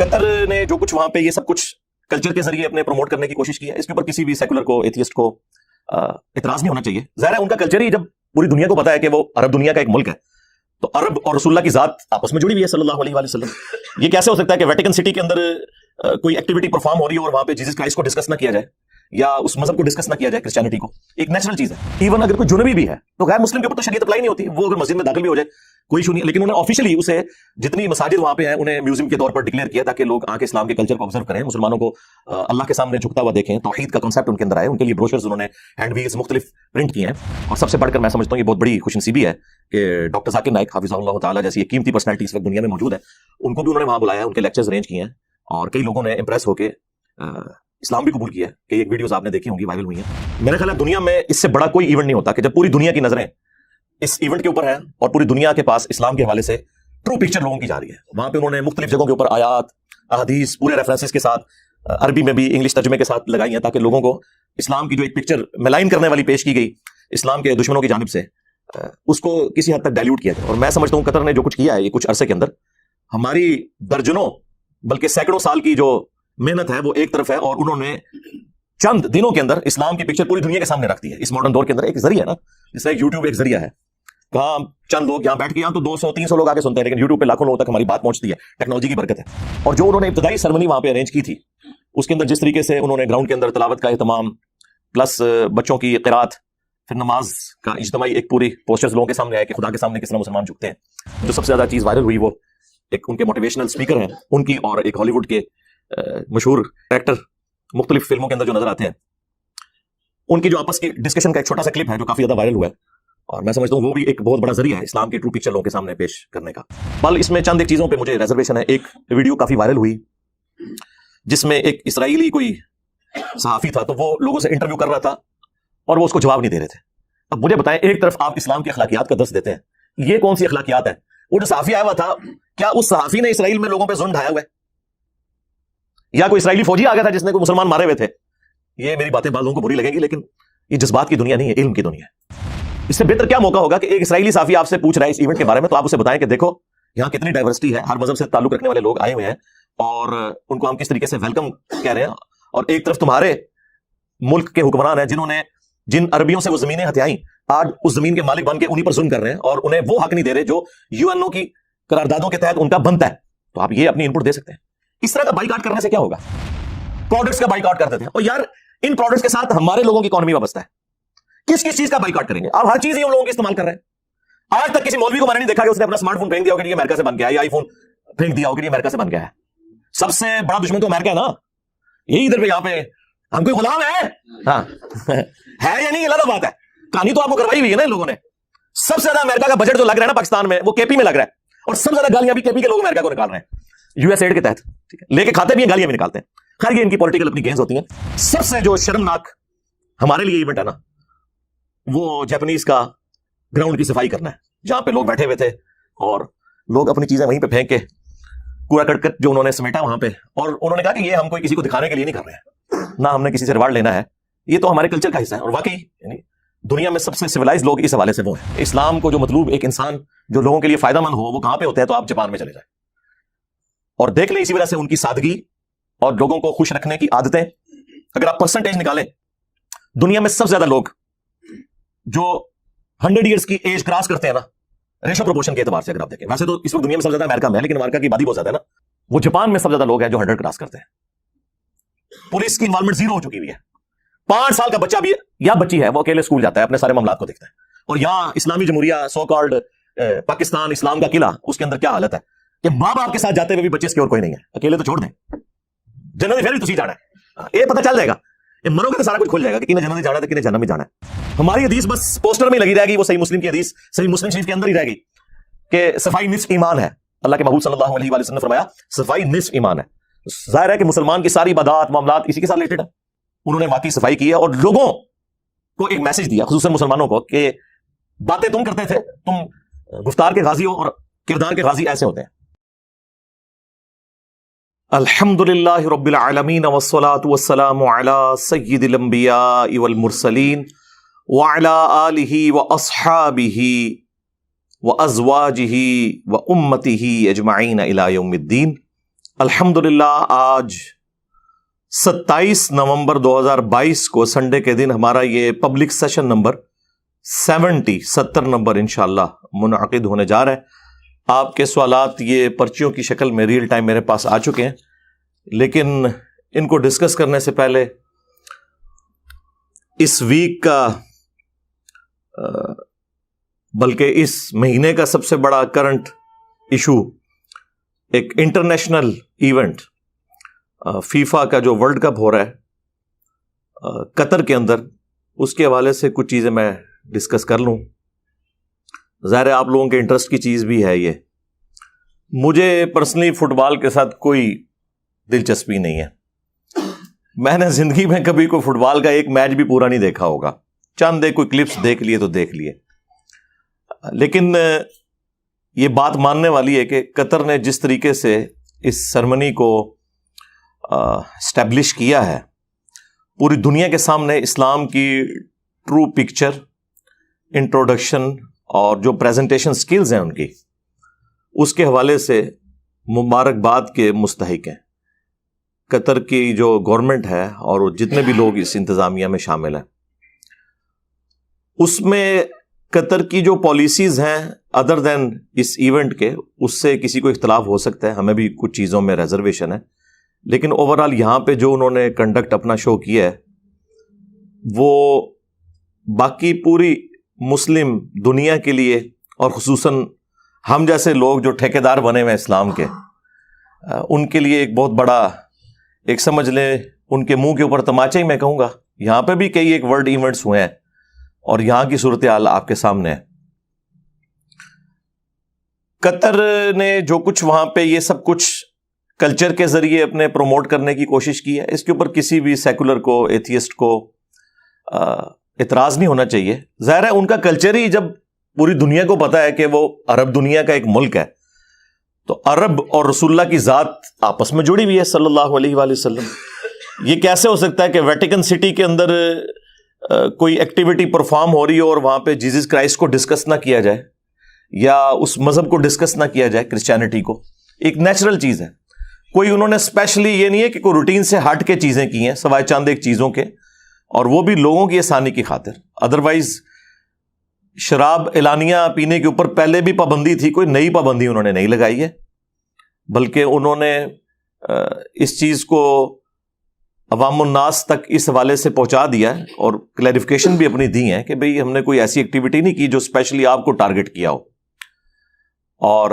قطر نے جو کچھ وہاں پہ یہ سب کچھ کلچر کے ذریعے اپنے پروموٹ کرنے کی کوشش کی ہے، اس کے اوپر کسی بھی سیکولر کو، ایتھیسٹ کو اعتراض نہیں ہونا چاہیے. ظاہر ہے ان کا کلچر ہی جب پوری دنیا کو پتا ہے کہ وہ عرب دنیا کا ایک ملک ہے، تو عرب اور رسول اللہ کی ذات آپس میں جڑی ہوئی ہے صلی اللہ علیہ وآلہ وسلم. یہ کیسے ہو سکتا ہے کہ ویٹیکن سٹی کے اندر کوئی ایکٹیویٹی پرفارم ہو رہی ہے اور وہاں پہ جیسس کرائسٹ کو ڈسکس نہ کیا جائے یا اس مذہب کو ڈسکس نہ کیا جائے، کرسچینٹی کو؟ ایک نیچرل چیز ہے. ایون اگر کوئی جنوبی بھی ہے تو غیر مسلم کے اوپر تو شریعت اپلائی نہیں ہوتی، وہ اگر مسجد میں داخل بھی ہو جائے کوئی ایشو نہیں. لیکن انہوں نے آفیشلی اسے جتنی مساجد وہاں پہ ہیں انہیں میوزیم کے طور پر ڈکلیئر کیا تاکہ لوگ آ کے اسلام کے کلچر کو آبزرو کریں، مسلمانوں کو اللہ کے سامنے جھکتا ہوا دیکھیں، توحید کا کنسیپٹ ان کے اندر آئے. ان کے لیے بروشرز انہوں نے ہینڈ ویلز مختلف پرنٹ کیے ہیں. اور سب سے بڑھ کر میں سمجھتا ہوں یہ بہت بڑی خوش نصیبی ہے کہ ڈاکٹر ذاکر نائک حافظہ اللہ تعالیٰ جیسی ایک قیمتی پرسنالٹی اس وقت دنیا میں موجود ہے، ان کو بھی انہوں نے وہاں بلایا، ان کے لیکچرز ارینج کیے ہیں اور کئی لوگوں نے امپریس ہو کے اسلام بھی قبول کیا ہے. کہ ایک ویڈیوز آپ نے دیکھی ہوں گی، وائرل ہوئی ہیں. میرا خیال ہے دنیا میں اس سے بڑا کوئی ایونٹ نہیں ہوتا کہ جب پوری دنیا کی نظریں اس ایونٹ کے اوپر ہیں اور پوری دنیا کے پاس اسلام کے حوالے سے ٹرو پکچر لوگوں کی جا رہی ہے. وہاں پہ انہوں نے مختلف جگہوں کے اوپر آیات، احادیث پورے ریفرنسز کے ساتھ عربی میں بھی انگلش ترجمے کے ساتھ لگائی ہیں تاکہ لوگوں کو اسلام کی جو ایک پکچر ملائن کرنے والی پیش کی گئی اسلام کے دشمنوں کی جانب سے، اس کو کسی حد تک ڈائلیوٹ کیا جائے. اور میں سمجھتا ہوں قطر نے جو کچھ کیا ہے یہ کچھ عرصے کے اندر، ہماری درجنوں بلکہ سینکڑوں سال کی جو محنت ہے وہ ایک طرف ہے، اور انہوں نے چند دنوں کے اندر اسلام کی پکچر پوری دنیا کے سامنے رکھ دی ہے. اس ماڈرن دور کے اندر ایک ذریعہ ہے نا، جس طرح یوٹیوب ایک ذریعہ ہے. کہاں چند لوگ یہاں بیٹھ کے یہاں تو 200-300 لوگ آگے سنتے ہیں، لیکن یوٹیوب پہ لاکھوں لوگوں تک ہماری بات پہنچتی ہے. ٹیکنالوجی کی برکت ہے. اور جو انہوں نے ابتدائی سرمنی وہاں پہ ارینج کی تھی اس کے اندر جس طریقے سے انہوں نے گراؤنڈ کے اندر تلاوت کا اہتمام پلس بچوں کی قرات، پھر نماز کا اجتماعی ایک پوری پوسٹرز لوگوں کے سامنے آئے کہ خدا کے سامنے کس طرح مسلمان جھکتے ہیں. جو سب سے زیادہ چیز وائرل ہوئی وہ ایک ان کے موٹیویشنل اسپیکر ہیں ان کی، اور ایک ہالی ووڈ کے مشہور ایکٹر مختلف فلموں کے اندر جو نظر آتے ہیں ان کی جو آپس کی ڈسکشن کا ایک چھوٹا سا کلپ ہے جو کافی زیادہ وائرل ہوا ہے. اور میں سمجھتا ہوں وہ بھی ایک بہت بڑا ذریعہ ہے اسلام کی ٹرو پکچر لوگوں کے سامنے پیش کرنے کا. بل اس میں چند ایک چیزوں پہ مجھے ریزرویشن ہے. ایک ویڈیو کافی وائرل ہوئی جس میں ایک اسرائیلی کوئی صحافی تھا، تو وہ لوگوں سے انٹرویو کر رہا تھا اور وہ اس کو جواب نہیں دے رہے تھے. اب مجھے بتائیں، ایک طرف آپ اسلام کی اخلاقیات کا درس دیتے ہیں، یہ کون سی اخلاقیات ہے؟ وہ جو صحافی آیا ہوا تھا، کیا اس صحافی نے اسرائیل میں لوگوں پہ ظلم ڈھایا ہوا ہے؟ یا کوئی اسرائیلی فوجی آ گیا تھا جس نے کوئی مسلمان مارے ہوئے تھے؟ یہ میری باتیں بعض لوگوں کو بری لگیں گی، لیکن یہ جذبات کی دنیا نہیں ہے، علم کی دنیا ہے. اس سے بہتر کیا موقع ہوگا کہ ایک اسرائیلی صحافی آپ سے پوچھ رہا ہے اس ایونٹ کے بارے میں، تو آپ اسے بتائیں کہ دیکھو یہاں کتنی ڈائیورسٹی ہے، ہر مذہب سے تعلق رکھنے والے لوگ آئے ہوئے ہیں اور ان کو ہم کس طریقے سے ویلکم کہہ رہے ہیں. اور ایک طرف تمہارے ملک کے حکمران ہیں جنہوں نے جن عربیوں سے وہ زمینیں ہتھیائیں، آج اس زمین کے مالک بن کے انہی پر ظلم کر رہے ہیں اور انہیں وہ حق نہیں دے رہے جو UN کی قراردادوں کے تحت ان کا بنتا ہے. تو آپ یہ اپنی انپٹ دے سکتے ہیں. اس طرح کا بائیکاٹ کرنے سے کیا ہوگا؟ پروڈکٹس کا بائیکاٹ کرتے تھے، اور یار ان پروڈکٹس کے ساتھ ہمارے لوگوں کی اکانومی وابستہ ہے. کس چیز کا بائیکاٹ کریں گے؟ آپ ہر چیز ہی ان لوگوں کی استعمال کر رہے ہیں. آج تک کسی مولوی کو میں نے نہیں دیکھا کہ اس نے اپنا اسمارٹ فون پھینک دیا ہو کہ یہ امریکہ سے بن گیا ہے، یا آئی فون پھینک دیا ہو کہ یہ امریکہ سے بن گیا ہے. سب سے بڑا دشمن تو امریکہ ہے نا. یہی ادھر پہ یہاں پہ ہم کوئی غلام ہے؟ ہاں ہے یا نہیں؟ الگ بات ہے. کہانی تو آپ کو کروائی ہوئی ہے نا ان لوگوں نے. سب سے زیادہ امریکہ کا بجٹ جو لگ رہا ہے نا پاکستان میں، وہ KP میں لگ رہا ہے، اور سب سے زیادہ گالیاں بھی KP کے لوگ امریکہ کو نکال رہے ہیں US ایڈ کے تحت. ٹھیک ہے، لے کے کھاتے بھی ہیں، گالیاں بھی نکالتے ہیں. خیر یہ ان کی پولیٹیکل اپنی گینز ہوتی ہیں. سب سے جو شرمناک ہمارے لیے ایونٹ ہے نا، وہ جاپنیز کا گراؤنڈ کی صفائی کرنا ہے، جہاں پہ لوگ بیٹھے ہوئے تھے اور لوگ اپنی چیزیں وہیں پہ پھینک کے کوڑا کرکٹ جو انہوں نے سمیٹا وہاں پہ، اور انہوں نے کہا کہ یہ ہم کوئی کسی کو دکھانے کے لیے نہیں کر رہے ہیں، نہ ہم نے کسی سے ریوارڈ لینا ہے، یہ تو ہمارے کلچر کا حصہ ہے. اور واقعی یعنی دنیا میں سب سے سویلائز لوگ اس حوالے سے وہ ہیں. اسلام کو جو مطلوب ایک انسان جو لوگوں کے لیے فائدہ مند ہو وہ کہاں پہ ہوتے ہیں؟ تو آپ جاپان میں چلے جائیں اور دیکھ لیں. اسی وجہ سے ان کی سادگی اور لوگوں کو خوش رکھنے کی عادتیں، اگر آپ پرسنٹیج نکالیں، دنیا میں سب سے زیادہ لوگ جو 100 ایئرس کی ایج کراس کرتے ہیں نا، ریشو پروپورشن کے اعتبار سے اگر آپ دیکھیں، ویسے تو اس وقت دنیا میں سب سے زیادہ امریکہ میں ہے، لیکن امریکہ کی آبادی بہت زیادہ ہے نا، وہ جاپان میں سب سے زیادہ لوگ ہیں جو 100 کراس کرتے ہیں. پولیس کی انوالومنٹ 0 ہو چکی ہوئی ہے. 5 سال کا بچہ بھی یا بچی ہے وہ اکیلے اسکول جاتا ہے، اپنے سارے معاملات کو دیکھتا ہے. اور یہاں اسلامی جمہوریہ سو کالڈ پاکستان اسلام کا قلعہ، اس کے اندر کیا حالت ہے کہ ماں باپ کے ساتھ جاتے ہوئے بھی بچے سکیور کوئی نہیں ہے، اکیلے تو چھوڑ دیں. جنت پھر بھی تسی جانا ہے، یہ پتہ چل جائے گا، یہ مرو گے تو سارا کچھ کھل جائے گا کہ کنہیں جنت جانا ہے تو کنہیں جہنم میں جانا ہے. ہماری حدیث بس پوسٹر میں لگی رہے گی، وہ صحیح مسلم کی حدیث صحیح مسلم شریف کے اندر ہی رہے گی کہ صفائی نصف ایمان ہے. اللہ کے محبوب صلی اللہ علیہ وآلہ وسلم نے فرمایا صفائی نصف ایمان ہے. ظاہر ہے کہ مسلمان کی ساری عبادات معاملات اسی کے ساتھ ریلیٹڈ ہے. انہوں نے واقعی صفائی کی ہے اور لوگوں کو ایک میسج دیا، خصوصاً مسلمانوں کو، کہ باتیں تم کرتے تھے، تم گفتار کے غازی ہو اور کردار کے غازی ایسے ہوتے ہیں. الحمدللہ رب العالمین والصلاة والسلام علی سید الانبیاء والمرسلین وعلی آلہ واصحابہ وازواجہ وامتہ اجمعین الی یوم الدین. الحمدللہ آج 27 نومبر 2022 کو سنڈے کے دن ہمارا یہ پبلک سیشن نمبر 70 نمبر انشاءاللہ منعقد ہونے جا رہا ہے. آپ کے سوالات یہ پرچیوں کی شکل میں ریئل ٹائم میرے پاس آ چکے ہیں, لیکن ان کو ڈسکس کرنے سے پہلے اس ویک کا بلکہ اس مہینے کا سب سے بڑا کرنٹ ایشو ایک انٹرنیشنل ایونٹ فیفا کا جو ورلڈ کپ ہو رہا ہے قطر کے اندر, اس کے حوالے سے کچھ چیزیں میں ڈسکس کر لوں. ظاہر ہے آپ لوگوں کے انٹرسٹ کی چیز بھی ہے یہ. مجھے پرسنلی فٹ بال کے ساتھ کوئی دلچسپی نہیں ہے. میں نے زندگی میں کبھی کوئی فٹ بال کا ایک میچ بھی پورا نہیں دیکھا ہوگا. چند کوئی کلپس دیکھ لیے تو دیکھ لیے. لیکن یہ بات ماننے والی ہے کہ قطر نے جس طریقے سے اس سرمنی کو اسٹیبلش کیا ہے, پوری دنیا کے سامنے اسلام کی ٹرو پکچر, انٹروڈکشن اور جو پریزنٹیشن سکلز ہیں ان کی, اس کے حوالے سے مبارکباد کے مستحق ہیں. قطر کی جو گورنمنٹ ہے اور جتنے بھی لوگ اس انتظامیہ میں شامل ہیں, اس میں قطر کی جو پالیسیز ہیں ادر دین اس ایونٹ کے, اس سے کسی کو اختلاف ہو سکتا ہے, ہمیں بھی کچھ چیزوں میں ریزرویشن ہے, لیکن اوورآل یہاں پہ جو انہوں نے کنڈکٹ اپنا شو کیا ہے وہ باقی پوری مسلم دنیا کے لیے اور خصوصاً ہم جیسے لوگ جو ٹھیکیدار بنے ہوئے اسلام کے, ان کے لیے ایک بہت بڑا, ایک سمجھ لیں ان کے منہ کے اوپر تماچا ہی میں کہوں گا. یہاں پہ بھی کئی ایک ورلڈ ایونٹس ہوئے ہیں اور یہاں کی صورتحال آپ کے سامنے ہے. قطر نے جو کچھ وہاں پہ یہ سب کچھ کلچر کے ذریعے اپنے پروموٹ کرنے کی کوشش کی ہے, اس کے اوپر کسی بھی سیکولر کو, ایتھیسٹ کو اعتراض نہیں ہونا چاہیے. ظاہر ہے ان کا کلچر ہی جب پوری دنیا کو پتا ہے کہ وہ عرب دنیا کا ایک ملک ہے, تو عرب اور رسول اللہ کی ذات آپس میں جڑی ہوئی ہے صلی اللہ علیہ وآلہ وسلم. یہ کیسے ہو سکتا ہے کہ ویٹیکن سٹی کے اندر کوئی ایکٹیویٹی پرفارم ہو رہی ہو اور وہاں پہ جیزس کرائسٹ کو ڈسکس نہ کیا جائے یا اس مذہب کو ڈسکس نہ کیا جائے, کرسچینٹی کو. ایک نیچرل چیز ہے, کوئی انہوں نے اسپیشلی یہ نہیں ہے کہ کوئی روٹین سے ہٹ کے چیزیں کی ہیں سوائے چند ایک چیزوں کے, اور وہ بھی لوگوں کی آسانی کی خاطر. ادروائز شراب اعلانیہ پینے کے اوپر پہلے بھی پابندی تھی, کوئی نئی پابندی انہوں نے نہیں لگائی ہے, بلکہ انہوں نے اس چیز کو عوام الناس تک اس حوالے سے پہنچا دیا ہے اور کلیریفیکیشن بھی اپنی دی ہے کہ بھئی ہم نے کوئی ایسی ایکٹیویٹی نہیں کی جو اسپیشلی آپ کو ٹارگٹ کیا ہو. اور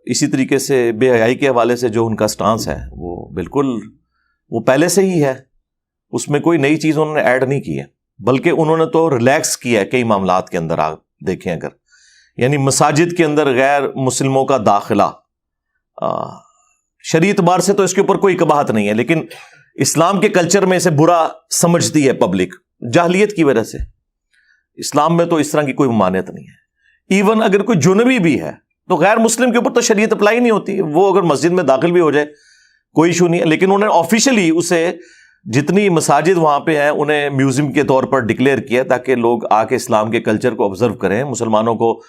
اسی طریقے سے بے حیائی کے حوالے سے جو ان کا سٹانس ہے وہ بالکل وہ پہلے سے ہی ہے, اس میں کوئی نئی چیز انہوں نے ایڈ نہیں کی ہے, بلکہ انہوں نے تو ریلیکس کیا ہے کئی معاملات کے اندر. آپ دیکھیں اگر, یعنی مساجد کے اندر غیر مسلموں کا داخلہ شرعی اعتبار سے تو اس کے اوپر کوئی قباحت نہیں ہے, لیکن اسلام کے کلچر میں اسے برا سمجھتی ہے پبلک جاہلیت کی وجہ سے. اسلام میں تو اس طرح کی کوئی ممانعت نہیں ہے. ایون اگر کوئی جنبی بھی ہے تو غیر مسلم کے اوپر تو شریعت اپلائی نہیں ہوتی, وہ اگر مسجد میں داخل بھی ہو جائے کوئی ایشو نہیں ہے. لیکن انہوں نے آفیشلی اسے جتنی مساجد وہاں پہ ہیں انہیں میوزیم کے طور پر ڈکلیئر کیا تاکہ لوگ آ کے اسلام کے کلچر کو آبزرو کریں, مسلمانوں کو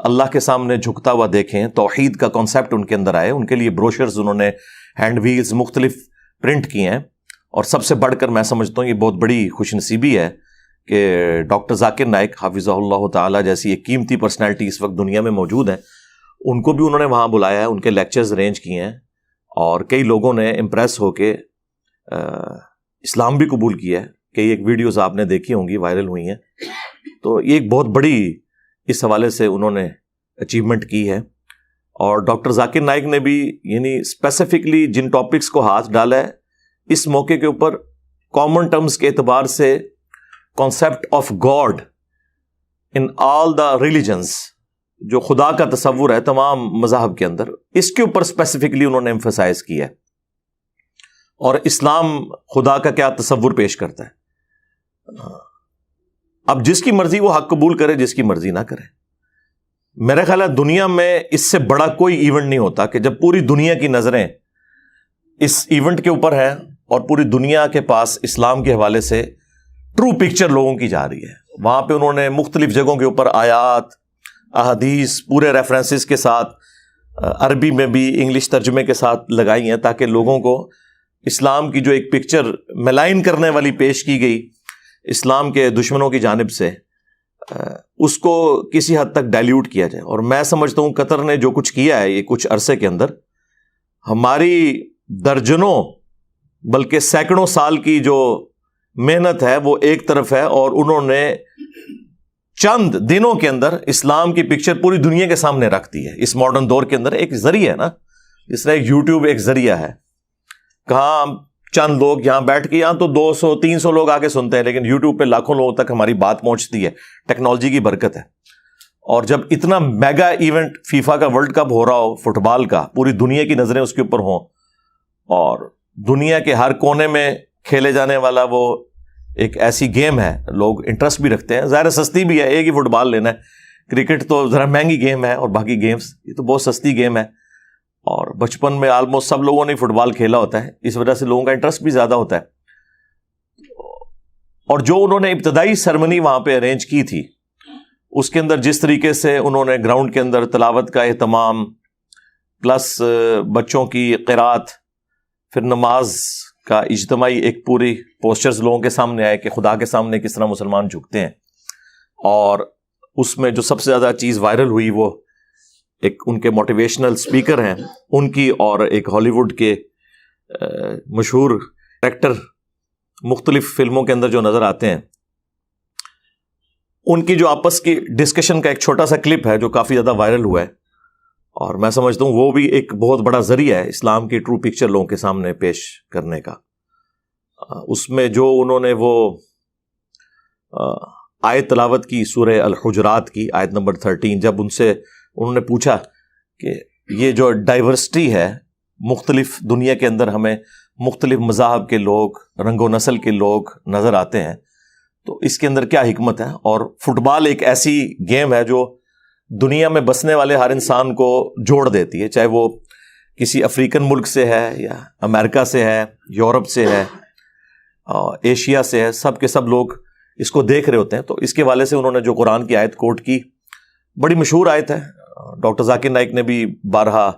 اللہ کے سامنے جھکتا ہوا دیکھیں, توحید کا کانسیپٹ ان کے اندر آئے. ان کے لیے بروشرز انہوں نے ہینڈ ویلز مختلف پرنٹ کیے ہیں. اور سب سے بڑھ کر میں سمجھتا ہوں یہ بہت بڑی خوش نصیبی ہے کہ ڈاکٹر ذاکر نائک حافظہ اللہ تعالی جیسی ایک قیمتی پرسنالٹی اس وقت دنیا میں موجود ہیں, ان کو بھی انہوں نے وہاں بلایا ہے, ان کے لیکچرز ارینج کیے ہیں, اور کئی لوگوں نے امپریس ہو کے اسلام بھی قبول کیا ہے. کئی ایک ویڈیوز آپ نے دیکھی ہوں گی, وائرل ہوئی ہیں. تو یہ ایک بہت بڑی اس حوالے سے انہوں نے اچیومنٹ کی ہے. اور ڈاکٹر ذاکر نائک نے بھی یعنی اسپیسیفکلی جن ٹاپکس کو ہاتھ ڈالا ہے اس موقع کے اوپر, کامن ٹرمز کے اعتبار سے concept of God in all the religions, جو خدا کا تصور ہے تمام مذاہب کے اندر, اس کے اوپر اسپیسیفکلی انہوں نے ایمفسائز کیا ہے. اور اسلام خدا کا کیا تصور پیش کرتا ہے. اب جس کی مرضی وہ حق قبول کرے, جس کی مرضی نہ کرے. میرا خیال ہے دنیا میں اس سے بڑا کوئی ایونٹ نہیں ہوتا کہ جب پوری دنیا کی نظریں اس ایونٹ کے اوپر ہیں اور پوری دنیا کے پاس اسلام کے حوالے سے ٹرو پکچر لوگوں کی جا رہی ہے. وہاں پہ انہوں نے مختلف جگہوں کے اوپر آیات, احادیث, پورے ریفرنسز کے ساتھ عربی میں بھی انگلش ترجمے کے ساتھ لگائی ہیں تاکہ لوگوں کو اسلام کی جو ایک پکچر ملائن کرنے والی پیش کی گئی اسلام کے دشمنوں کی جانب سے، اس کو کسی حد تک ڈائلیوٹ کیا جائے. اور میں سمجھتا ہوں قطر نے جو کچھ کیا ہے یہ کچھ عرصے کے اندر، ہماری درجنوں بلکہ سینکڑوں سال کی جو محنت ہے وہ ایک طرف ہے، اور انہوں نے چند دنوں کے اندر اسلام کی پکچر پوری دنیا کے سامنے رکھ دی ہے. اس ماڈرن دور کے اندر ایک ذریعہ ہے نا، اس طرح یوٹیوب ایک ذریعہ ہے. کہاں چند لوگ یہاں بیٹھ کے، یہاں تو 200-300 لوگ آگے سنتے ہیں، لیکن یوٹیوب پہ لاکھوں لوگوں تک ہماری بات پہنچتی ہے. ٹیکنالوجی کی برکت ہے. اور جب اتنا میگا ایونٹ فیفا کا ورلڈ کپ ہو رہا ہو فٹ بال کا، پوری دنیا کی نظریں اس کے اوپر ہوں، اور دنیا کے ہر کونے میں کھیلے جانے والا وہ ایک ایسی گیم ہے، لوگ انٹرسٹ بھی رکھتے ہیں. ظاہر سستی بھی ہے، ایک ہی فٹ بال لینا ہے. کرکٹ تو ذرا مہنگی گیم ہے، اور باقی گیمز یہ تو بہت سستی گیم ہے. اور بچپن میں آلموسٹ سب لوگوں نے فٹ بال کھیلا ہوتا ہے، اس وجہ سے لوگوں کا انٹرسٹ بھی زیادہ ہوتا ہے. اور جو انہوں نے ابتدائی سرمنی وہاں پہ ارینج کی تھی، اس کے اندر جس طریقے سے انہوں نے گراؤنڈ کے اندر تلاوت کا اہتمام، پلس بچوں کی قرات، پھر نماز کا اجتماعی ایک پوری پوسچرز لوگوں کے سامنے آئے کہ خدا کے سامنے کس طرح مسلمان جھکتے ہیں. اور اس میں جو سب سے زیادہ چیز وائرل ہوئی وہ ایک ان کے موٹیویشنل سپیکر ہیں ان کی، اور ایک ہالی ووڈ کے مشہور ایکٹر مختلف فلموں کے اندر جو نظر آتے ہیں، ان کی جو آپس کی ڈسکشن کا ایک چھوٹا سا کلپ ہے جو کافی زیادہ وائرل ہوا ہے. اور میں سمجھتا ہوں وہ بھی ایک بہت بڑا ذریعہ ہے اسلام کی ٹرو پکچر لوگوں کے سامنے پیش کرنے کا. اس میں جو انہوں نے وہ آیت تلاوت کی سورہ الحجرات کی آیت نمبر 13، جب ان سے انہوں نے پوچھا کہ یہ جو ڈائیورسٹی ہے، مختلف دنیا کے اندر ہمیں مختلف مذاہب کے لوگ، رنگ و نسل کے لوگ نظر آتے ہیں، تو اس کے اندر کیا حکمت ہے؟ اور فٹ بال ایک ایسی گیم ہے جو دنیا میں بسنے والے ہر انسان کو جوڑ دیتی ہے، چاہے وہ کسی افریقن ملک سے ہے، یا امریکہ سے ہے، یورپ سے ہے، ایشیا سے ہے، سب کے سب لوگ اس کو دیکھ رہے ہوتے ہیں. تو اس کے والے سے انہوں نے جو قرآن کی آیت کوٹ کی، بڑی مشہور آیت ہے، ڈاکٹر ذاکر نائک نے بھی بارہا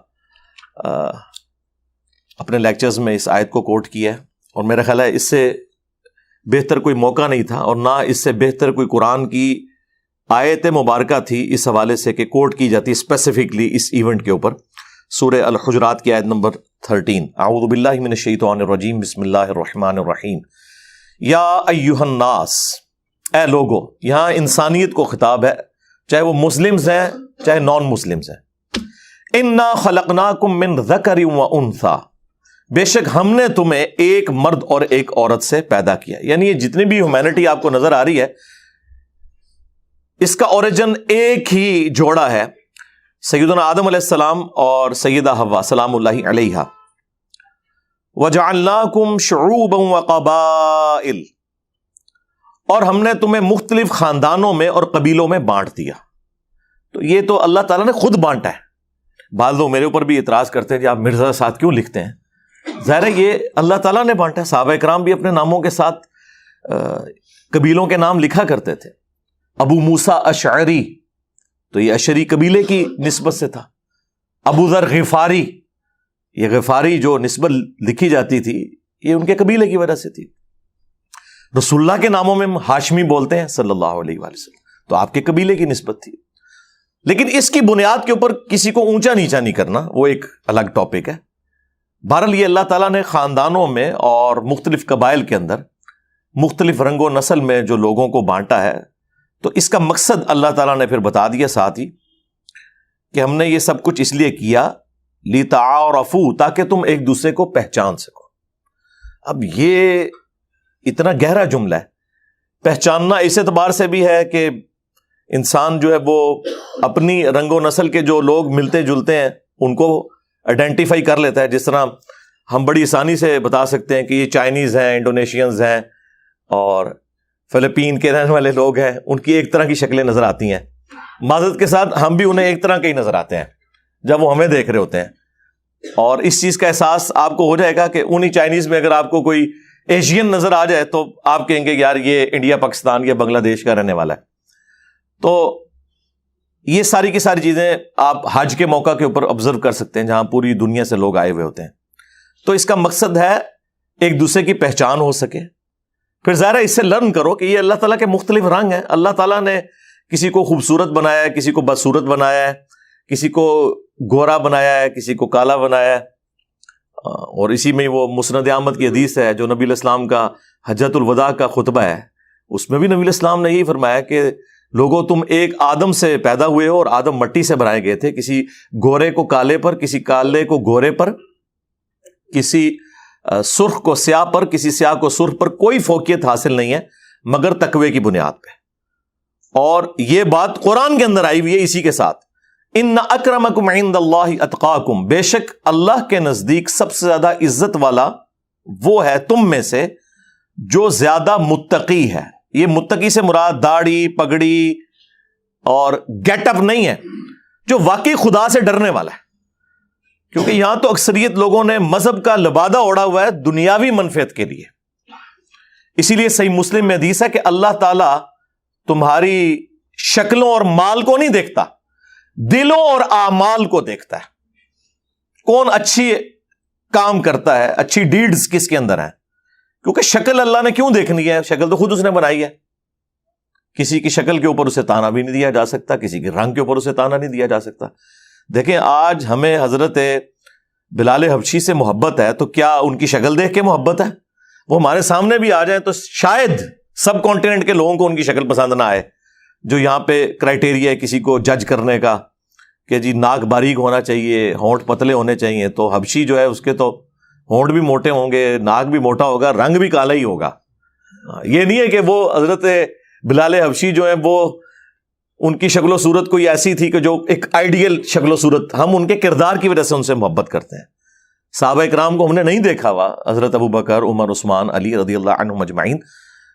اپنے لیکچرز میں اس آیت کو کوٹ کیا ہے. اور میرا خیال ہے اس سے بہتر کوئی موقع نہیں تھا، اور نہ اس سے بہتر کوئی قرآن کی آیت مبارکہ تھی اس حوالے سے کہ کوٹ کی جاتی اسپیسیفکلی اس ایونٹ کے اوپر. سورہ الحجرات کی آیت نمبر 13، اعوذ باللہ من الشیطان الرجیم، بسم اللہ الرحمن الرحیم. یا ایھا الناس، اے لوگو، یہاں انسانیت کو خطاب ہے، چاہے وہ مسلمز ہیں چاہے نان مسلمز ہیں. انا خلقناکم من ذکر و انثی، بے شک ہم نے تمہیں ایک مرد اور ایک عورت سے پیدا کیا. یعنی یہ جتنی بھی ہیومینٹی آپ کو نظر آ رہی ہے، اس کا اوریجن ایک ہی جوڑا ہے، سیدنا آدم علیہ السلام اور سیدہ حوا سلام اللہ علیہا. وَجَعَلْنَاكُمْ شُعُوبًا وَقَبَائِلَ، اور ہم نے تمہیں مختلف خاندانوں میں اور قبیلوں میں بانٹ دیا. تو یہ تو اللہ تعالیٰ نے خود بانٹا ہے. بعض لوگ میرے اوپر بھی اعتراض کرتے ہیں کہ آپ مرزا ساتھ کیوں لکھتے ہیں. ظاہر ہے یہ اللہ تعالیٰ نے بانٹا ہے. صحابہ کرام بھی اپنے ناموں کے ساتھ قبیلوں کے نام لکھا کرتے تھے. ابو موسیٰ اشعری، تو یہ اشعری قبیلے کی نسبت سے تھا. ابو ذر غفاری، یہ غفاری جو نسبت لکھی جاتی تھی یہ ان کے قبیلے کی وجہ سے تھی. رسول اللہ کے ناموں میں ہاشمی بولتے ہیں صلی اللہ علیہ وآلہ وسلم، تو آپ کے قبیلے کی نسبت تھی. لیکن اس کی بنیاد کے اوپر کسی کو اونچا نیچا نہیں کرنا، وہ ایک الگ ٹاپک ہے. بہرحال یہ اللہ تعالیٰ نے خاندانوں میں اور مختلف قبائل کے اندر مختلف رنگ و نسل میں جو لوگوں کو بانٹا ہے، تو اس کا مقصد اللہ تعالیٰ نے پھر بتا دیا ساتھ ہی کہ ہم نے یہ سب کچھ اس لیے کیا لِتَعَارَفُوا، تاکہ تم ایک دوسرے کو پہچان سکو. اب یہ اتنا گہرا جملہ ہے. پہچاننا اس اعتبار سے بھی ہے کہ انسان جو ہے وہ اپنی رنگ و نسل کے جو لوگ ملتے جلتے ہیں ان کو آئیڈینٹیفائی کر لیتا ہے. جس طرح ہم بڑی آسانی سے بتا سکتے ہیں کہ یہ چائنیز ہیں، انڈونیشینز ہیں، اور فلپین کے رہنے والے لوگ ہیں، ان کی ایک طرح کی شکلیں نظر آتی ہیں. معذرت کے ساتھ ہم بھی انہیں ایک طرح کے ہی نظر آتے ہیں جب وہ ہمیں دیکھ رہے ہوتے ہیں. اور اس چیز کا احساس آپ کو ہو جائے گا کہ انہی چائنیز میں اگر آپ کو کوئی ایشین نظر آ جائے تو آپ کہیں گے یار یہ انڈیا، پاکستان یا بنگلہ دیش کا رہنے والا ہے. تو یہ ساری کی ساری چیزیں آپ حج کے موقع کے اوپر آبزرو کر سکتے ہیں جہاں پوری دنیا سے لوگ آئے ہوئے ہوتے ہیں. تو اس کا مقصد ہے ایک دوسرے کی پہچان ہو سکے. پھر ظاہر ہے اس سے لرن کرو کہ یہ اللہ تعالیٰ کے مختلف رنگ ہیں. اللہ تعالیٰ نے کسی کو خوبصورت بنایا ہے, کسی کو بدصورت بنایا ہے, کسی کو گورا بنایا ہے, کسی کو کالا بنایا ہے. اور اسی میں وہ مسند احمد کی حدیث ہے جو نبی علیہ السلام کا حجۃ الوداع کا خطبہ ہے, اس میں بھی نبی علیہ السلام نے یہی فرمایا کہ لوگوں تم ایک آدم سے پیدا ہوئے ہو اور آدم مٹی سے بنائے گئے تھے. کسی گورے کو کالے پر, کسی کالے کو گورے پر, کسی سرخ کو سیاہ پر, کسی سیاہ کو سرخ پر. کوئی فوقیت حاصل نہیں ہے مگر تقوی کی بنیاد پہ. اور یہ بات قرآن کے اندر آئی ہوئی ہے اسی کے ساتھ, ان اکرمکم عند اللہ اتقاکم, بے شک اللہ کے نزدیک سب سے زیادہ عزت والا وہ ہے تم میں سے جو زیادہ متقی ہے. یہ متقی سے مراد داڑھی پگڑی اور گیٹ اپ نہیں ہے, جو واقعی خدا سے ڈرنے والا ہے. کیونکہ یہاں تو اکثریت لوگوں نے مذہب کا لبادہ اوڑھا ہوا ہے دنیاوی منفعت کے لیے. اسی لیے صحیح مسلم میں حدیث ہے کہ اللہ تعالیٰ تمہاری شکلوں اور مال کو نہیں دیکھتا, دلوں اور اعمال کو دیکھتا ہے. کون اچھی کام کرتا ہے, اچھی ڈیڈز کس کے اندر ہیں. کیونکہ شکل اللہ نے کیوں دیکھنی ہے, شکل تو خود اس نے بنائی ہے. کسی کی شکل کے اوپر اسے تانا بھی نہیں دیا جا سکتا, کسی کے رنگ کے اوپر اسے تانا نہیں دیا جا سکتا. دیکھیں آج ہمیں حضرت بلال حبشی سے محبت ہے تو کیا ان کی شکل دیکھ کے محبت ہے؟ وہ ہمارے سامنے بھی آ جائیں تو شاید سب کانٹیننٹ کے لوگوں کو ان کی شکل پسند نہ آئے. جو یہاں پہ کرائٹیریا ہے کسی کو جج کرنے کا کہ جی ناک باریک ہونا چاہیے, ہونٹ پتلے ہونے چاہیے, تو حبشی جو ہے اس کے تو ہونٹ بھی موٹے ہوں گے, ناک بھی موٹا ہوگا, رنگ بھی کالا ہی ہوگا. یہ نہیں ہے کہ وہ حضرت بلال حبشی جو ہیں وہ ان کی شکل و صورت کوئی ایسی تھی کہ جو ایک آئیڈیل شکل و صورت, ہم ان کے کردار کی وجہ سے ان سے محبت کرتے ہیں. صحابہ اکرام کو ہم نے نہیں دیکھا ہوا, حضرت ابو بکر, عمر, عثمان, علی رضی اللہ عنہم اجمعین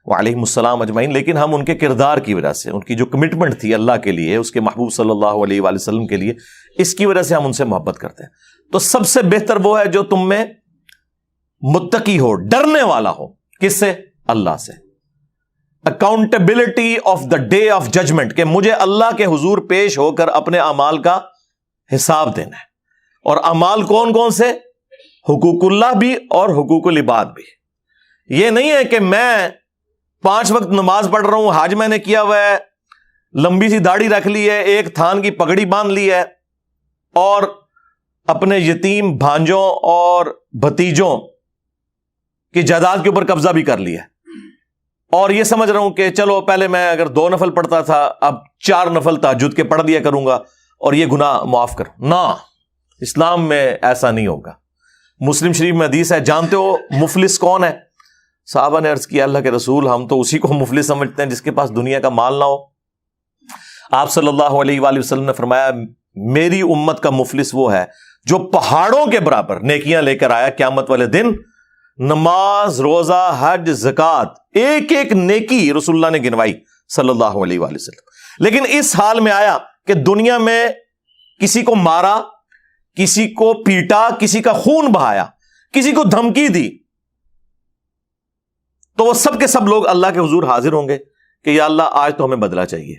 وعلیہم السلام اجمعین, لیکن ہم ان کے کردار کی وجہ سے, ان کی جو کمٹمنٹ تھی اللہ کے لیے, اس کے محبوب صلی اللہ علیہ وآلہ وسلم کے لیے, اس کی وجہ سے ہم ان سے محبت کرتے ہیں. تو سب سے بہتر وہ ہے جو تم میں متقی ہو, ڈرنے والا ہو. کس سے؟ اللہ سے. Accountability of the day of judgement, کہ مجھے اللہ کے حضور پیش ہو کر اپنے اعمال کا حساب دینا ہے. اور اعمال کون کون سے؟ حقوق اللہ بھی اور حقوق العباد بھی. یہ نہیں ہے کہ میں 5 وقت نماز پڑھ رہا ہوں, حج میں نے کیا ہوا ہے, لمبی سی داڑھی رکھ لی ہے, ایک تھان کی پگڑی باندھ لی ہے, اور اپنے یتیم بھانجوں اور بھتیجوں کی جائیداد کے اوپر قبضہ بھی کر لیا ہے, اور یہ سمجھ رہا ہوں کہ چلو پہلے میں اگر 2 نفل پڑھتا تھا اب 4 نفل تہجد کے پڑھ دیا کروں گا اور یہ گناہ معاف کر. نہ, اسلام میں ایسا نہیں ہوگا. مسلم شریف میں حدیث ہے, جانتے ہو مفلس کون ہے؟ صحابہ نے عرض کیا اللہ کے رسول, ہم تو اسی کو مفلس سمجھتے ہیں جس کے پاس دنیا کا مال نہ ہو. آپ صلی اللہ علیہ وآلہ وسلم نے فرمایا میری امت کا مفلس وہ ہے جو پہاڑوں کے برابر نیکیاں لے کر آیا قیامت والے دن, نماز, روزہ, حج, زکات, ایک ایک نیکی رسول اللہ نے گنوائی صلی اللہ علیہ وآلہ وسلم, لیکن اس حال میں آیا کہ دنیا میں کسی کو مارا, کسی کو پیٹا, کسی کا خون بہایا, کسی کو دھمکی دی, تو وہ سب کے سب لوگ اللہ کے حضور حاضر ہوں گے کہ یا اللہ آج تو ہمیں بدلہ چاہیے.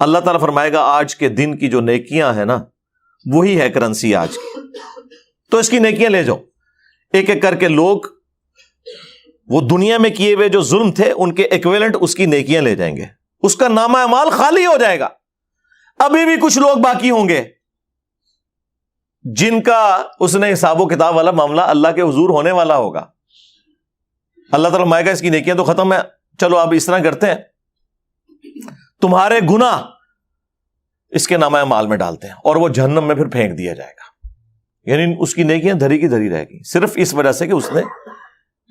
اللہ تعالیٰ فرمائے گا آج کے دن کی جو نیکیاں ہیں نا وہی ہے کرنسی آج کی, تو اس کی نیکیاں لے جاؤ. ایک ایک کر کے لوگ وہ دنیا میں کیے ہوئے جو ظلم تھے ان کے ایکویلنٹ اس کی نیکیاں لے جائیں گے, اس کا نامہ اعمال خالی ہو جائے گا. ابھی بھی کچھ لوگ باقی ہوں گے جن کا اس نے حساب و کتاب والا معاملہ اللہ کے حضور ہونے والا ہوگا. اللہ تعالیٰ فرمائے گا اس کی نیکیاں تو ختم ہے, چلو اب اس طرح کرتے ہیں, تمہارے گناہ اس کے نامہ اعمال میں ڈالتے ہیں اور وہ جہنم میں پھر پھینک دیا جائے گا. یعنی اس کی نیکیاں دھری کی دھری رہ گی, صرف اس وجہ سے کہ اس نے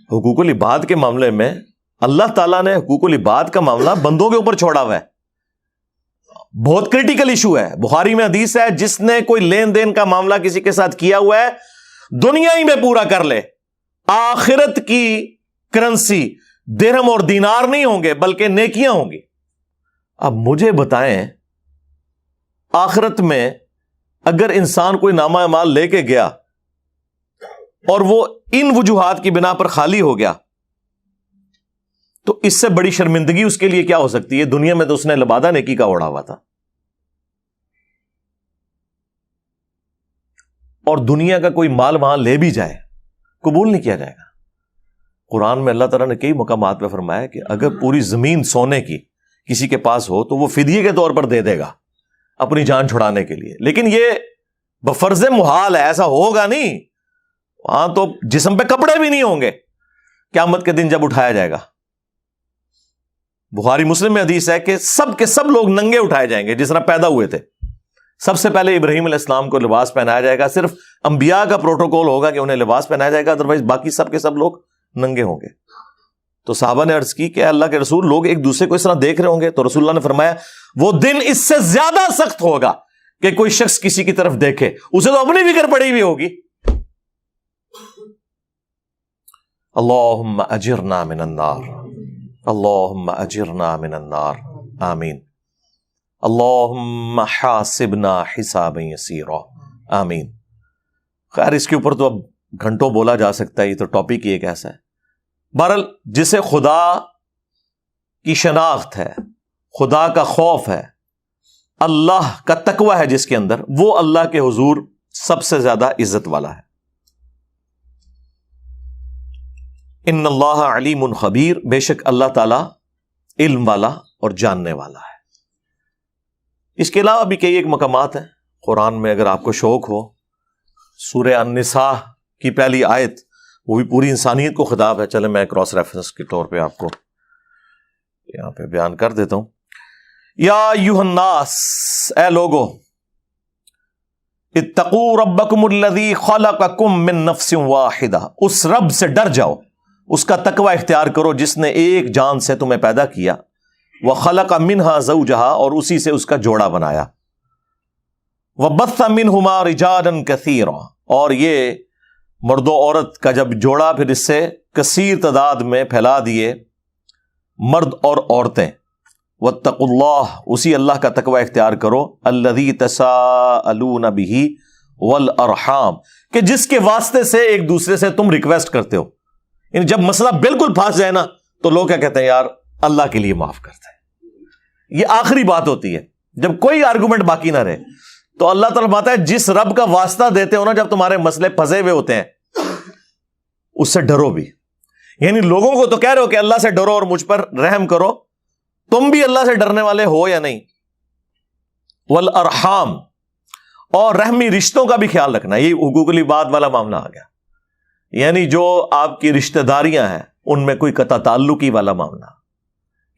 حقوق العباد کے معاملے میں, اللہ تعالیٰ نے حقوق العباد کا معاملہ بندوں کے اوپر چھوڑا ہوا ہے. بہت کریٹیکل ایشو ہے. بخاری میں حدیث ہے جس نے کوئی لین دین کا معاملہ کسی کے ساتھ کیا ہوا ہے دنیا ہی میں پورا کر لے, آخرت کی کرنسی درہم اور دینار نہیں ہوں گے بلکہ نیکیاں ہوں گی. اب مجھے بتائیں آخرت میں اگر انسان کوئی نامہ اعمال لے کے گیا اور وہ ان وجوہات کی بنا پر خالی ہو گیا تو اس سے بڑی شرمندگی اس کے لیے کیا ہو سکتی ہے؟ دنیا میں تو اس نے لبادہ نیکی کا اوڑھا ہوا تھا, اور دنیا کا کوئی مال وہاں لے بھی جائے قبول نہیں کیا جائے گا. قرآن میں اللہ تعالیٰ نے کئی مقامات پہ فرمایا کہ اگر پوری زمین سونے کی کسی کے پاس ہو تو وہ فدیے کے طور پر دے دے گا اپنی جان چھڑانے کے لیے. لیکن یہ بفرض محال ہے, ایسا ہوگا نہیں. وہاں تو جسم پہ کپڑے بھی نہیں ہوں گے قیامت کے دن جب اٹھایا جائے گا. بخاری مسلم میں حدیث ہے کہ سب کے سب لوگ ننگے اٹھائے جائیں گے جس طرح پیدا ہوئے تھے. سب سے پہلے ابراہیم علیہ السلام کو لباس پہنایا جائے گا. صرف انبیاء کا پروٹوکول ہوگا کہ انہیں لباس پہنایا جائے گا, ادروائز باقی سب کے سب لوگ ننگے ہوں گے. تو صحابہ نے عرض کی کہ اللہ کے رسول, لوگ ایک دوسرے کو اس طرح دیکھ رہے ہوں گے؟ تو رسول اللہ نے فرمایا وہ دن اس سے زیادہ سخت ہوگا کہ کوئی شخص کسی کی طرف دیکھے, اسے تو اپنی فکر پڑی ہوئی ہوگی. اللہم اجرنا من النار, اللہم اجرنا من النار, آمین. اللہم حاسبنا حسابا یسیرا, آمین. خیر اس کے اوپر تو اب گھنٹوں بولا جا سکتا ہے, یہ تو ٹاپک ہی ایک ایسا ہے. بہرحال جسے خدا کی شناخت ہے, خدا کا خوف ہے, اللہ کا تقوی ہے جس کے اندر, وہ اللہ کے حضور سب سے زیادہ عزت والا ہے. ان اللہ علیم خبیر, بے شک اللہ تعالی علم والا اور جاننے والا ہے. اس کے علاوہ بھی کئی ایک مقامات ہیں قرآن میں, اگر آپ کو شوق ہو. سورہ النساء کی پہلی آیت, وہ بھی پوری انسانیت کو خطاب ہے. چلے میں کراس ریفرنس کے طور پہ آپ کو یہاں پہ بیان کر دیتا ہوں. یا ایھا الناس, اے لوگو, اتقوا ربکم الذی خلقکم من نفس واحدہ, اس رب سے ڈر جاؤ, اس کا تقوی اختیار کرو جس نے ایک جان سے تمہیں پیدا کیا. وخلق منہا زوجہا, اور اسی سے اس کا جوڑا بنایا. وبث منہما رجالا کثیرا, اور یہ مرد و عورت کا جب جوڑا پھر اس سے کثیر تعداد میں پھیلا دیے مرد اور عورتیں. واتقوا اللہ, اسی اللہ کا تقوی اختیار کرو. الذی تساءلون بہ والارحام, کہ جس کے واسطے سے ایک دوسرے سے تم ریکویسٹ کرتے ہو. یعنی جب مسئلہ بالکل پھنس جائے نا تو لوگ کیا کہتے ہیں, یار اللہ کے لیے معاف کرتے ہیں. یہ آخری بات ہوتی ہے جب کوئی آرگومنٹ باقی نہ رہے. تو اللہ تعالیٰ فرماتا ہے جس رب کا واسطہ دیتے ہو نا جب تمہارے مسئلے پھنسے ہوئے ہوتے ہیں, اس سے ڈرو بھی. یعنی لوگوں کو تو کہہ رہے ہو کہ اللہ سے ڈرو اور مجھ پر رحم کرو, تم بھی اللہ سے ڈرنے والے ہو یا نہیں؟ والارحام, اور رحمی رشتوں کا بھی خیال رکھنا. یہ حقوق العباد والا معاملہ آ گیا. یعنی جو آپ کی رشتہ داریاں ہیں ان میں کوئی قطع تعلقی والا معاملہ,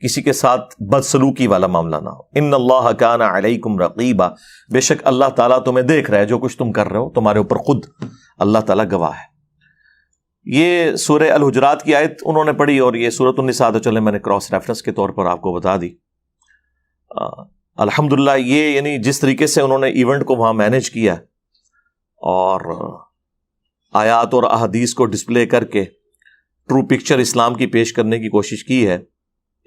کسی کے ساتھ بدسلوکی والا معاملہ نہ ہو. ان اللہ کان علیکم رقیبا, بے شک اللہ تعالیٰ تمہیں دیکھ رہا ہے جو کچھ تم کر رہے ہو, تمہارے اوپر خود اللہ تعالیٰ گواہ ہے. یہ سورہ الحجرات کی آیت انہوں نے پڑھی, اور یہ سورۃ النساء تو چلے میں نے کراس ریفرنس کے طور پر آپ کو بتا دی. الحمدللہ یہ یعنی جس طریقے سے انہوں نے ایونٹ کو وہاں مینیج کیا اور آیات اور احادیث کو ڈسپلے کر کے ٹرو پکچر اسلام کی پیش کرنے کی کوشش کی ہے,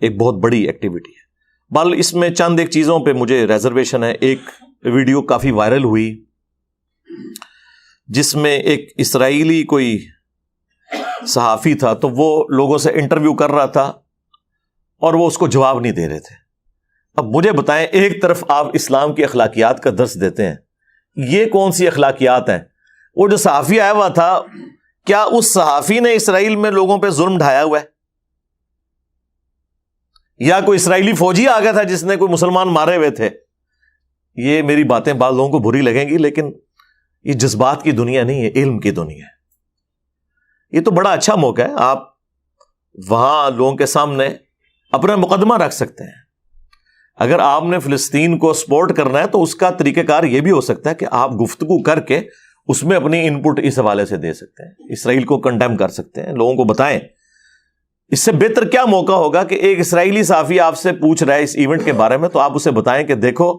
ایک بہت بڑی ایکٹیویٹی ہے. بل اس میں چند ایک چیزوں پہ مجھے ریزرویشن ہے. ایک ویڈیو کافی وائرل ہوئی جس میں ایک اسرائیلی کوئی صحافی تھا, تو وہ لوگوں سے انٹرویو کر رہا تھا اور وہ اس کو جواب نہیں دے رہے تھے. اب مجھے بتائیں, ایک طرف آپ اسلام کی اخلاقیات کا درس دیتے ہیں, یہ کون سی اخلاقیات ہیں؟ وہ جو صحافی آیا ہوا تھا, کیا اس صحافی نے اسرائیل میں لوگوں پہ ظلم ڈھایا ہوا ہے؟ یا کوئی اسرائیلی فوجی آ گیا تھا جس نے کوئی مسلمان مارے ہوئے تھے؟ یہ میری باتیں بعض لوگوں کو بری لگیں گی, لیکن یہ جذبات کی دنیا نہیں ہے, علم کی دنیا ہے. یہ تو بڑا اچھا موقع ہے, آپ وہاں لوگوں کے سامنے اپنا مقدمہ رکھ سکتے ہیں. اگر آپ نے فلسطین کو سپورٹ کرنا ہے تو اس کا طریقہ کار یہ بھی ہو سکتا ہے کہ آپ گفتگو کر کے اس میں اپنی ان پٹ اس حوالے سے دے سکتے ہیں, اسرائیل کو کنڈیم کر سکتے ہیں, لوگوں کو بتائیں. اس سے بہتر کیا موقع ہوگا کہ ایک اسرائیلی صحافی آپ سے پوچھ رہا ہے اس ایونٹ کے بارے میں, تو آپ اسے بتائیں کہ دیکھو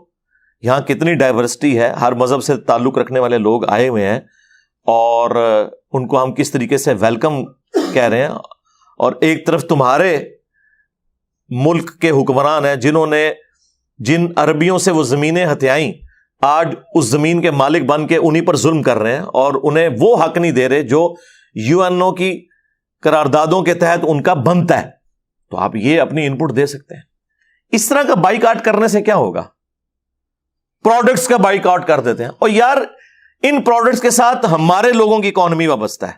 یہاں کتنی ڈائیورسٹی ہے, ہر مذہب سے تعلق رکھنے والے لوگ آئے ہوئے ہیں, اور ان کو ہم کس طریقے سے ویلکم کہہ رہے ہیں. اور ایک طرف تمہارے ملک کے حکمران ہیں جنہوں نے جن عربیوں سے وہ زمینیں ہتھیائیں, آج اس زمین کے مالک بن کے انہی پر ظلم کر رہے ہیں, اور انہیں وہ حق نہیں دے رہے جو یو این او کی قراردادوں کے تحت ان کا بنتا ہے. تو آپ یہ اپنی ان پٹ دے سکتے ہیں. اس طرح کا بائیکاٹ کرنے سے کیا ہوگا؟ پروڈکٹس کا بائیکاٹ کر دیتے ہیں. اور یار ان پروڈکٹس کے ساتھ ہمارے لوگوں کی اکانومی وابستہ ہے.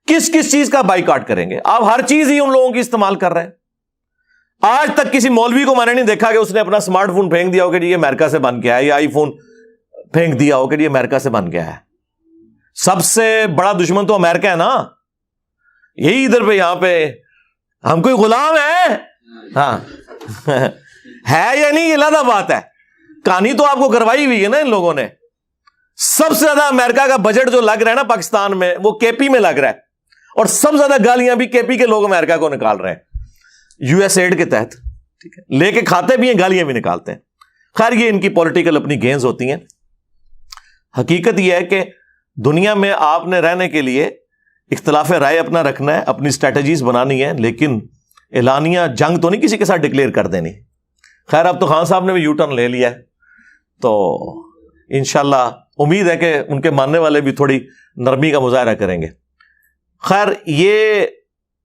کس کس چیز کا بائیکاٹ کریں گے؟ آپ ہر چیز ہی ان لوگوں کی استعمال کر رہے ہیں. آج تک کسی مولوی کو میں نے نہیں دیکھا کہ اس نے اپنا اسمارٹ فون پھینک دیا ہو کہ یہ امریکہ سے بن گیا ہے, یا آئی فون پھینک دیا ہو کہ یہ امریکہ سے بن گیا ہے. سب سے بڑا دشمن تو امریکہ ہے نا. یہی ادھر پہ یہاں پہ ہم کوئی غلام ہے؟ ہاں ہے یا نہیں, یہ علیحدہ بات ہے. کہانی تو آپ کو کروائی ہوئی ہے نا ان لوگوں نے. سب سے زیادہ امریکہ کا بجٹ جو لگ رہا ہے نا پاکستان میں, وہ کے پی میں لگ رہا ہے, اور سب سے زیادہ گالیاں بھی کے پی کے لوگ امریکہ کو نکال رہے ہیں یو ایس ایڈ کے تحت. ٹھیک ہے, لے کے کھاتے بھی ہیں, گالیاں بھی نکالتے ہیں. خیر یہ ان کی پولیٹیکل اپنی گینز ہوتی ہیں. حقیقت یہ ہے کہ دنیا میں آپ نے رہنے کے لیے اختلاف رائے اپنا رکھنا ہے, اپنی اسٹریٹجیز بنانی ہے, لیکن اعلانیہ جنگ تو نہیں کسی کے ساتھ ڈکلیئر کر دینی. خیر اب تو خان صاحب نے بھی یو ٹرن لے لیا ہے, تو انشاءاللہ امید ہے کہ ان کے ماننے والے بھی تھوڑی نرمی کا مظاہرہ کریں گے. خیر یہ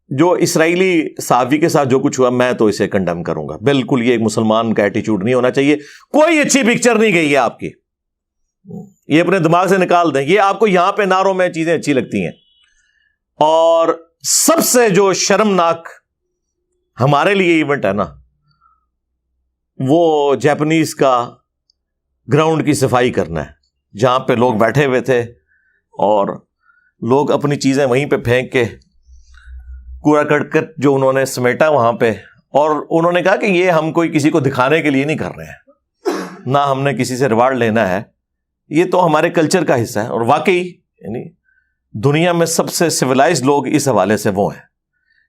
جو اسرائیلی صحافی کے ساتھ جو کچھ ہوا, میں تو اسے کنڈیم کروں گا. بالکل یہ ایک مسلمان کا ایٹیچیوڈ نہیں ہونا چاہیے. کوئی اچھی پکچر نہیں گئی ہے آپ کی, یہ اپنے دماغ سے نکال دیں. یہ آپ کو یہاں پہ نعروں میں چیزیں اچھی لگتی ہیں. اور سب سے جو شرمناک ہمارے لیے ایونٹ ہے نا, وہ جاپنیز کا گراؤنڈ کی صفائی کرنا ہے, جہاں پہ لوگ بیٹھے ہوئے تھے اور لوگ اپنی چیزیں وہیں پہ پھینک کے کوڑا کرکٹ جو انہوں نے سمیٹا وہاں پہ, اور انہوں نے کہا کہ یہ ہم کوئی کسی کو دکھانے کے لیے نہیں کر رہے ہیں, نہ ہم نے کسی سے ریوارڈ لینا ہے, یہ تو ہمارے کلچر کا حصہ ہے. اور واقعی یعنی دنیا میں سب سے سویلائزڈ لوگ اس حوالے سے وہ ہیں.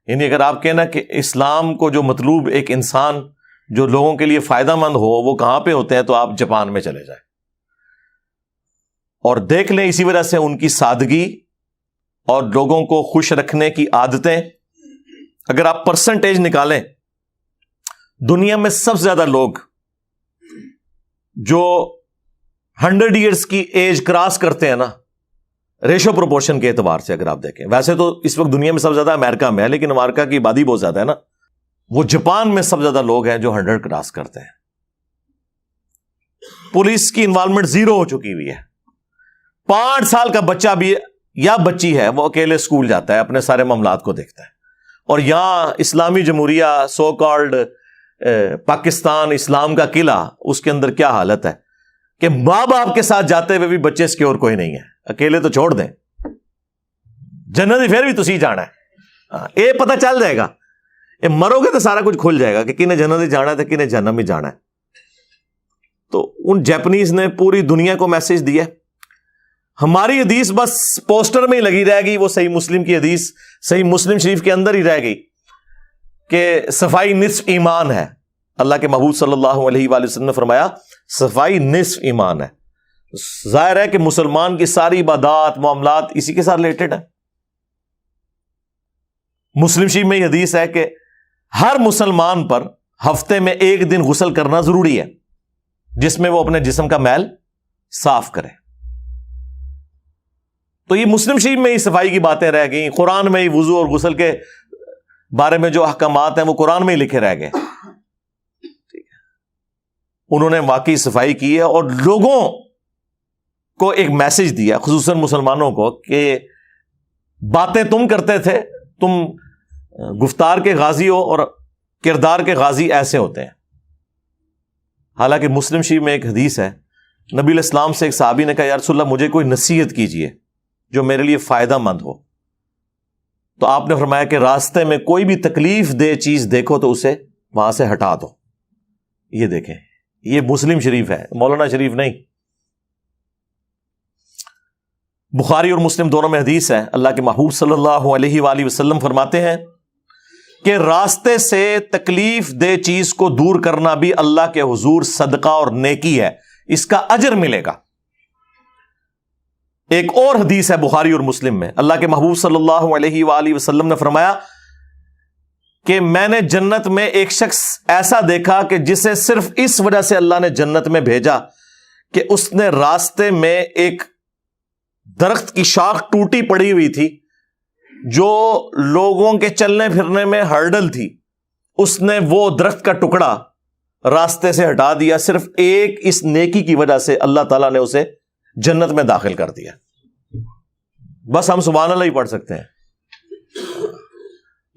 یعنی اگر آپ کہنا کہ اسلام کو جو مطلوب ایک انسان جو لوگوں کے لیے فائدہ مند ہو وہ کہاں پہ ہوتے ہیں, تو آپ جاپان میں چلے جائیں اور دیکھ لیں. اسی وجہ سے ان کی سادگی اور لوگوں کو خوش رکھنے کی عادتیں, اگر آپ پرسنٹیج نکالیں, دنیا میں سب سے زیادہ لوگ جو 100 ایئرس کی ایج کراس کرتے ہیں نا, ریشو پروپورشن کے اعتبار سے اگر آپ دیکھیں, ویسے تو اس وقت دنیا میں سب سے زیادہ امریکہ میں ہے, لیکن امریکہ کی آبادی بہت زیادہ ہے نا, وہ جاپان میں سب سے زیادہ لوگ ہیں جو 100 کراس کرتے ہیں. پولیس کی انوالومنٹ 0 ہو چکی ہوئی ہے. 5 سال کا بچہ بھی یا بچی ہے وہ اکیلے اسکول جاتا ہے, اپنے سارے معاملات کو دیکھتا ہے. اور یہاں اسلامی جمہوریہ سو کالڈ پاکستان اسلام کا قلعہ, اس کے اندر کیا حالت ہے کہ ماں باپ کے ساتھ جاتے ہوئے بھی بچے سکیور کوئی نہیں ہے, اکیلے تو چھوڑ دیں, جنت پھر بھی تسی جانا ہے. یہ پتہ چل جائے گا, یہ مرو گے تو سارا کچھ کھل جائے گا کہ کنہیں جنت جانا ہے تو کنہیں جہنم ہی جانا ہے. تو ان جاپنیز نے پوری دنیا کو میسج دیا. ہماری حدیث بس پوسٹر میں ہی لگی رہ گئی, وہ صحیح مسلم کی حدیث صحیح مسلم شریف کے اندر ہی رہ گئی کہ صفائی نصف ایمان ہے. اللہ کے محبوب صلی اللہ علیہ وآلہ وسلم نے فرمایا صفائی نصف ایمان ہے. ظاہر ہے کہ مسلمان کی ساری عبادات معاملات اسی کے ساتھ ریلیٹڈ ہے. مسلم شریف میں یہ حدیث ہے کہ ہر مسلمان پر ہفتے میں 1 دن غسل کرنا ضروری ہے, جس میں وہ اپنے جسم کا میل صاف کرے. تو یہ مسلم شریف میں ہی صفائی کی باتیں رہ گئیں. قرآن میں ہی وضو اور غسل کے بارے میں جو احکامات ہیں وہ قرآن میں ہی لکھے رہ گئے. انہوں نے واقعی صفائی کی ہے اور لوگوں کو ایک میسج دیا, خصوصاً مسلمانوں کو, کہ باتیں تم کرتے تھے, تم گفتار کے غازی ہو اور کردار کے غازی ایسے ہوتے ہیں. حالانکہ مسلم شریف میں ایک حدیث ہے, نبی علیہ السلام سے ایک صحابی نے کہا یا رسول اللہ مجھے کوئی نصیحت کیجئے جو میرے لیے فائدہ مند ہو. تو آپ نے فرمایا کہ راستے میں کوئی بھی تکلیف دہ چیز دیکھو تو اسے وہاں سے ہٹا دو. یہ دیکھیں, یہ مسلم شریف ہے, مولانا شریف نہیں. بخاری اور مسلم دونوں میں حدیث ہے, اللہ کے محبوب صلی اللہ علیہ وآلہ وسلم فرماتے ہیں کہ راستے سے تکلیف دہ چیز کو دور کرنا بھی اللہ کے حضور صدقہ اور نیکی ہے, اس کا اجر ملے گا. ایک اور حدیث ہے بخاری اور مسلم میں, اللہ کے محبوب صلی اللہ علیہ وآلہ وسلم نے فرمایا کہ میں نے جنت میں ایک شخص ایسا دیکھا کہ جسے صرف اس وجہ سے اللہ نے جنت میں بھیجا کہ اس نے راستے میں ایک درخت کی شاخ ٹوٹی پڑی ہوئی تھی جو لوگوں کے چلنے پھرنے میں ہرڈل تھی, اس نے وہ درخت کا ٹکڑا راستے سے ہٹا دیا. صرف ایک اس نیکی کی وجہ سے اللہ تعالیٰ نے اسے جنت میں داخل کر دیا. بس ہم سبحان اللہ ہی پڑھ سکتے ہیں.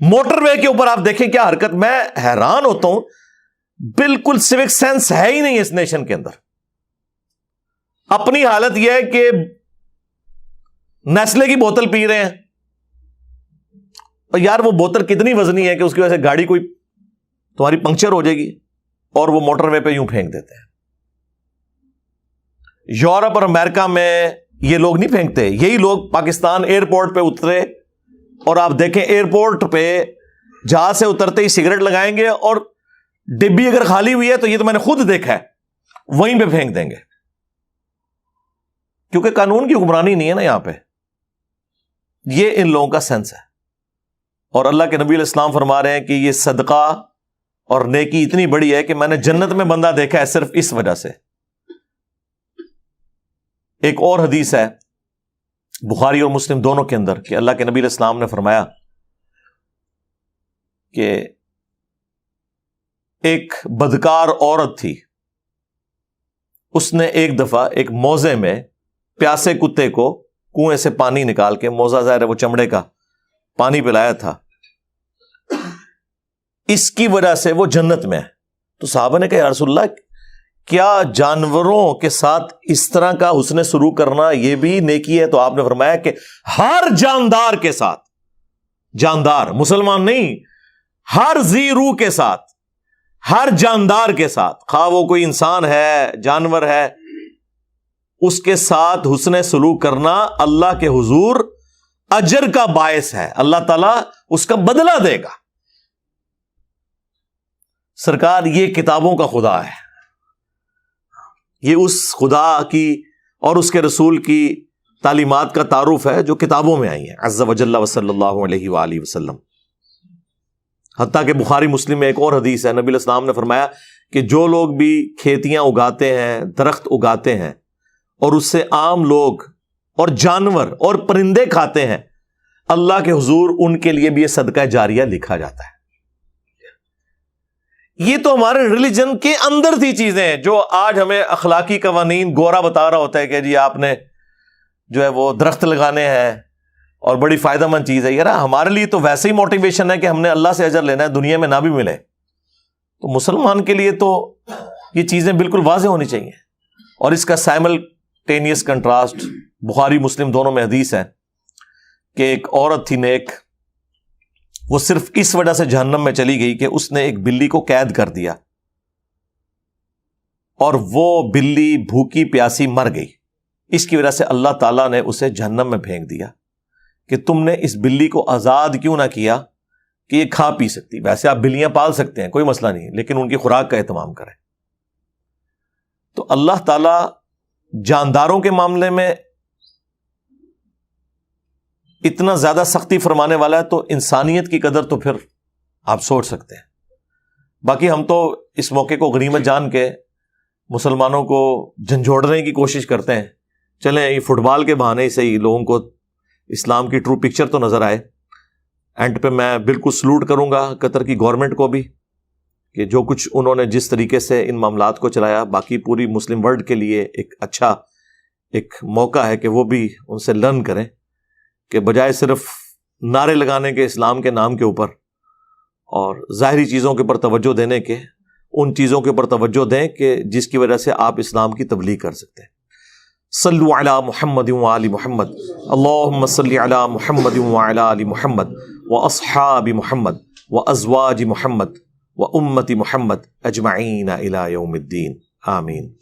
موٹر وے کے اوپر آپ دیکھیں کیا حرکت. میں حیران ہوتا ہوں, بالکل سیوک سینس ہے ہی نہیں اس نیشن کے اندر. اپنی حالت یہ ہے کہ نیسلے کی بوتل پی رہے ہیں, اور یار وہ بوتل کتنی وزنی ہے کہ اس کی وجہ سے گاڑی کوئی تمہاری پنکچر ہو جائے گی, اور وہ موٹر وے پہ یوں پھینک دیتے ہیں. یورپ اور امریکہ میں یہ لوگ نہیں پھینکتے. یہی لوگ پاکستان ایئرپورٹ پہ اترے, اور آپ دیکھیں ایئرپورٹ پہ جہاز سے اترتے ہی سگریٹ لگائیں گے, اور ڈبی اگر خالی ہوئی ہے تو یہ تو میں نے خود دیکھا ہے, وہیں پہ پھینک دیں گے, کیونکہ قانون کی حکمرانی نہیں ہے نا یہاں پہ. یہ ان لوگوں کا سینس ہے. اور اللہ کے نبی علیہ السلام فرما رہے ہیں کہ یہ صدقہ اور نیکی اتنی بڑی ہے کہ میں نے جنت میں بندہ دیکھا ہے صرف اس وجہ سے. ایک اور حدیث ہے بخاری اور مسلم دونوں کے اندر کہ اللہ کے نبی علیہ السلام نے فرمایا کہ ایک بدکار عورت تھی, اس نے ایک دفعہ ایک موزے میں پیاسے کتے کو کنویں سے پانی نکال کے, موزہ ظاہر ہے وہ چمڑے کا, پانی پلایا تھا. اس کی وجہ سے وہ جنت میں ہے. تو صحابہ نے کہا یا رسول اللہ, کیا جانوروں کے ساتھ اس طرح کا حسن سلوک کرنا یہ بھی نیکی ہے؟ تو آپ نے فرمایا کہ ہر جاندار کے ساتھ, جاندار مسلمان نہیں, ہر ذی روح کے ساتھ, ہر جاندار کے ساتھ, خواہ وہ کوئی انسان ہے جانور ہے, اس کے ساتھ حسن سلوک کرنا اللہ کے حضور اجر کا باعث ہے. اللہ تعالیٰ اس کا بدلہ دے گا. سرکار یہ کتابوں کا خدا ہے, یہ اس خدا کی اور اس کے رسول کی تعلیمات کا تعارف ہے جو کتابوں میں آئی ہیں عز وجل وصلی اللہ علیہ وآلہ وسلم. حتیٰ کہ بخاری مسلم میں ایک اور حدیث ہے, نبی علیہ السلام نے فرمایا کہ جو لوگ بھی کھیتیاں اگاتے ہیں, درخت اگاتے ہیں, اور اس سے عام لوگ اور جانور اور پرندے کھاتے ہیں, اللہ کے حضور ان کے لیے بھی یہ صدقہ جاریہ لکھا جاتا ہے. یہ تو ہمارے ریلیجن کے اندر تھی چیزیں جو آج ہمیں اخلاقی قوانین گورا بتا رہا ہوتا ہے کہ جی آپ نے جو ہے وہ درخت لگانے ہیں اور بڑی فائدہ مند چیز ہے. یار ہمارے لیے تو ویسے ہی موٹیویشن ہے کہ ہم نے اللہ سے اجر لینا ہے, دنیا میں نہ بھی ملے. تو مسلمان کے لیے تو یہ چیزیں بالکل واضح ہونی چاہیے. اور اس کا سائملٹینیس کنٹراسٹ بخاری مسلم دونوں میں حدیث ہے کہ ایک عورت تھی نیک, وہ صرف اس وجہ سے جہنم میں چلی گئی کہ اس نے ایک بلی کو قید کر دیا, اور وہ بلی بھوکی پیاسی مر گئی. اس کی وجہ سے اللہ تعالیٰ نے اسے جہنم میں پھینک دیا کہ تم نے اس بلی کو آزاد کیوں نہ کیا کہ یہ کھا پی سکتی. ویسے آپ بلیاں پال سکتے ہیں, کوئی مسئلہ نہیں, لیکن ان کی خوراک کا اہتمام کریں. تو اللہ تعالیٰ جانداروں کے معاملے میں اتنا زیادہ سختی فرمانے والا ہے, تو انسانیت کی قدر تو پھر آپ سوچ سکتے ہیں. باقی ہم تو اس موقع کو غنیمت جان کے مسلمانوں کو جھنجھوڑنے کی کوشش کرتے ہیں. چلیں یہ فٹ بال کے بہانے سے ہی لوگوں کو اسلام کی ٹرو پکچر تو نظر آئے. اینڈ پہ میں بالکل سلوٹ کروں گا قطر کی گورنمنٹ کو بھی کہ جو کچھ انہوں نے جس طریقے سے ان معاملات کو چلایا. باقی پوری مسلم ورلڈ کے لیے ایک اچھا ایک موقع ہے کہ وہ بھی ان سے لرن کریں کہ بجائے صرف نعرے لگانے کے اسلام کے نام کے اوپر اور ظاہری چیزوں کے اوپر توجہ دینے کے, ان چیزوں کے اوپر توجہ دیں کہ جس کی وجہ سے آپ اسلام کی تبلیغ کر سکتے ہیں. صلو علی محمد وآل محمد, اللہم صلی علی محمد وعلی آل محمد واصحاب محمد وازواج محمد وامت محمد اجمعین الی یوم الدین, آمین.